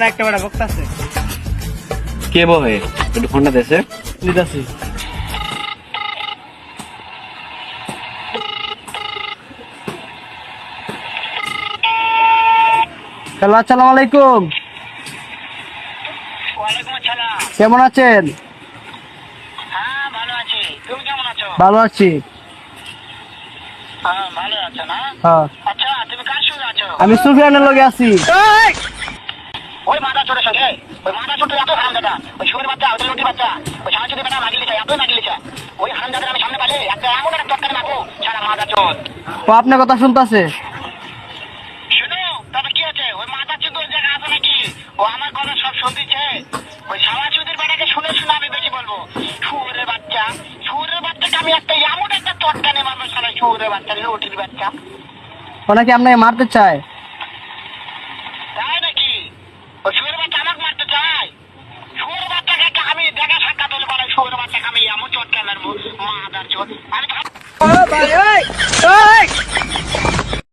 না একটা বড় বক্তা আছে কে বহে একটু ফোনটা দেছে নিদাসি হ্যালো আসসালামু আলাইকুম। ওয়ালাইকুম আসসালাম। কেমন আছেন? হ্যাঁ ভালো আছি, তুমি কেমন আছো? ভালো আছি। হ্যাঁ ভালো আছো না? হ্যাঁ আচ্ছা তুমি কার সঙ্গে আছো? আমি সুফিয়ানের লগে আছি। ওই মাথা ছোটের সঙ্গে, ওই মাথা ছোট এত হারাম দাদা, ওই শুয়ের বাচ্চা, ওই লুটি বাচ্চা, ওই সারা চুটি বেটা মাগি লিখা, এতই মাগি লিখা, ওই হারাম দাদার আমি সামনে পালে একটা এমন একটা তরকারি মাখো সারা মাথা চোট। ও আপনার কথা শুনতাছে। শুনো তবে কি আছে, ওই মাথা চোট ওই জায়গা আছে নাকি? ও আমার কথা সব শুনতেছে। ওই সারা চুটির বেটাকে শুনে শুনে আমি বেশি বলবো, শুয়ের বাচ্চা, শুয়ের বাচ্চাকে আমি একটা এমন একটা তরকারি মারবো সারা শুয়ের বাচ্চা, লুটির বাচ্চা। ও নাকি আপনাকে মারতে চায়। তাই নাকি? ও শুয়োর বাচ্চা আমাকে মারতে চায়? শুয়োর বাচ্চাকে একটা আমি দেখা সাক্ষাৎ হলে বলে শুয়োর বাচ্চাকে আমি এমন চটকা মারবো, মাদার চোট। আমি